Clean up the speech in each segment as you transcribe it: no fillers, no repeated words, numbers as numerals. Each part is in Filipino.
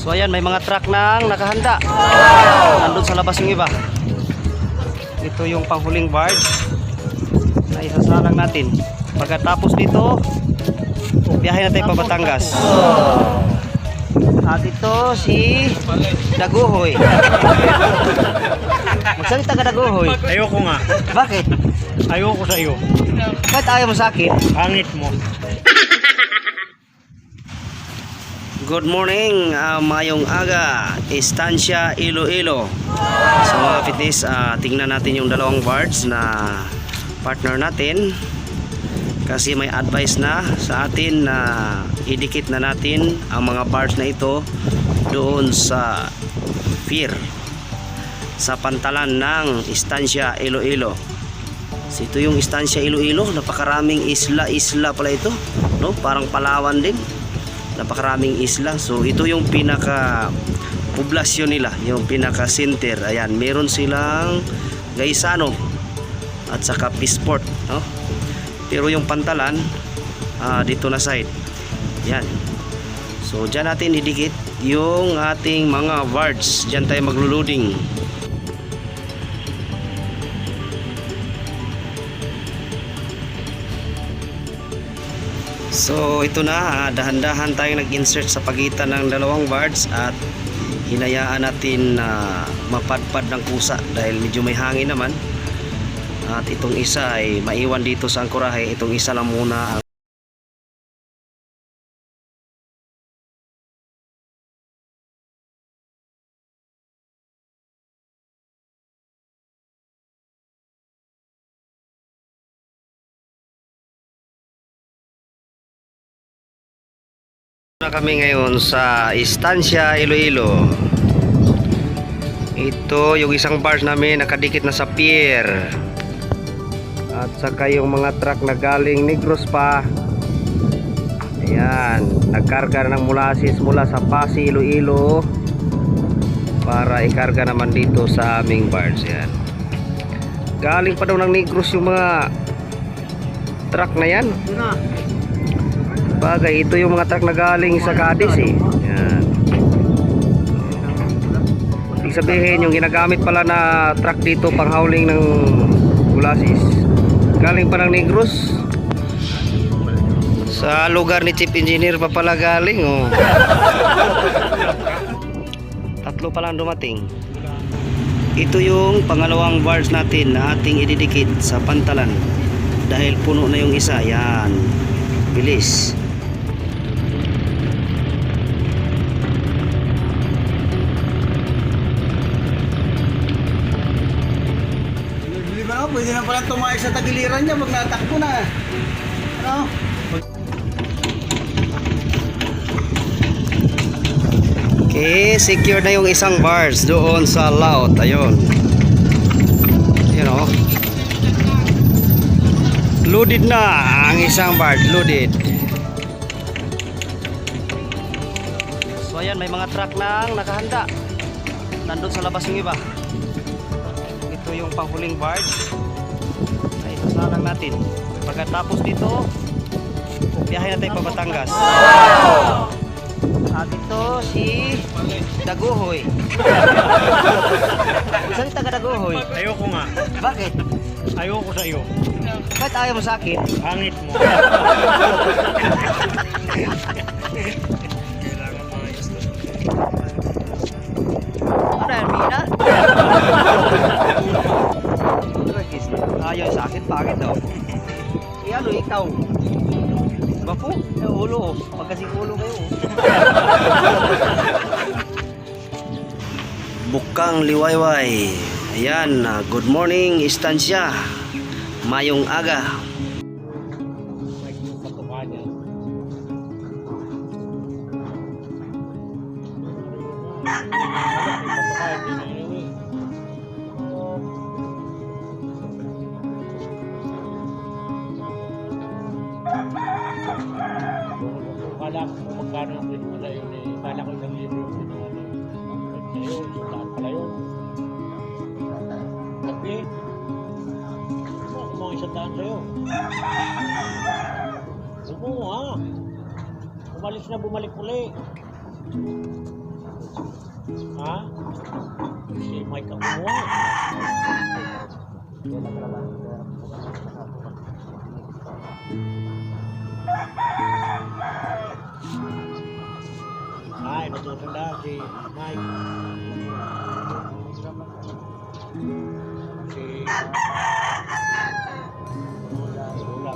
So ayan, may mga truck nang nakahanda. Nandun sa labas yung iba. Ito yung panghuling barge na isasalang natin. Pagkatapos dito, biyahe natin pa Batangas. At ito si Daguhoy. Magsalita ka, Daguhoy. Ayoko nga. Bakit? Ayoko sa iyo. Bakit ayaw mo sa akin? Pangit mo. Good morning, mayong aga, Estancia Iloilo. So mga fitness, tingnan natin yung dalawang barge na partner natin. Kasi may advice na sa atin na idikit na natin ang mga barge na ito doon sa pier, sa pantalan ng Estancia Iloilo. So ito yung Estancia Iloilo, napakaraming isla pala ito, no? Parang Palawan din. Napakaraming isla. So ito yung pinaka poblasyon nila, yung pinaka center. Ayan, meron silang Gaisano at saka Peaceport, no? Pero yung pantalan dito na side. Yan. So dyan natin idikit yung ating mga barge. Dyan tayo maglo-loading. So ito na, dahan-dahan tayong nag-insert sa pagitan ng dalawang barge at hinayaan natin na mapadpad ng kusa dahil medyo may hangin naman. At itong isa ay maiwan dito sa angkorahe, itong isa lang muna. Na kami ngayon sa Estancia Iloilo. Ito yung isang barge namin nakadikit na sa pier. At saka yung mga truck na galing Negros pa. Ayan, nagkarga ng mulasis mula sa Pasig, Iloilo para ikarga naman dito sa aming barge. Ayan. Galing pa daw ng Negros yung mga truck na yan. Bagay, ito yung mga truck na galing sa Cadiz eh. Yan. Ibig sabihin, yung ginagamit pala na truck dito pang hauling ng mulasis, galing pa ng Negros. Sa lugar ni Chief Engineer pa pala galing oh. Tatlo pa lang dumating. Ito yung pangalawang barge natin na ating ididikit sa pantalan. Dahil puno na yung isa. Yan. Bilis. Pwede na pala tumayo sa tagiliran niya, wag natakbo na. Ano? Okay, secure na yung isang barge doon sa laut. Ayun. You know. Loaded na ang isang barge, loaded. So ayan, may mga truck nang nakahanda. Nandun sa labas yung iba. Ito yung panghuling barge na isasalang natin. Pagkatapos dito, biyahe natin pa Batangas. At ito si Daguhoy. Magsalita ka, Daguhoy. Ayoko nga. Bakit? Ayoko sa iyo. Bakit ayaw mo sa akin? Pangit mo. Ano yan, Mina? Ayaw sa akin, pangit daw. Ano, ikaw? Bapo, ulo. Pagkasing ulo kayo. Bukang liwayway. Ayan, good morning, Estancia. Mayong aga. Kala ko magkano ang pwede pala yun eh. Kala ko isang libre yung pwede pala yun. Ngayon, saan pala yun? Tapi, mga isang daan sa'yo. Huwag mo ha. Umalis na bumalik uli. Ha? Si Mike ang kumuha. Ay, natutunan na si Mike. Si Lola.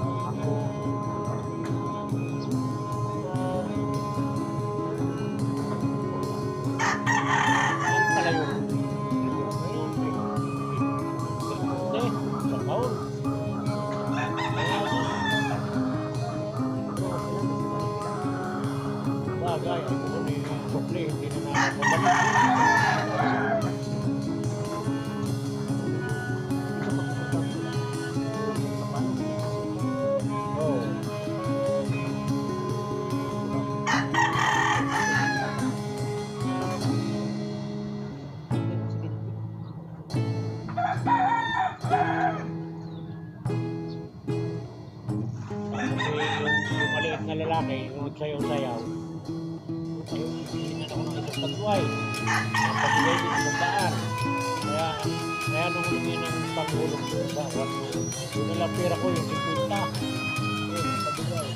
Ano pala yun? Sa taon. Bagay, ay ko ni Sokle, hindi na nakakabalik. Oh. Kasi yung maliit na lalaki, yung nagsayaw-sayaw, ayun, sisingan ako ng isang tatuay. Ang pagigay din sa daan. Kaya nung humingi ng pagulong doon sa kwan mo, yung nalang pera ko yung 50. Ayun, pagigay.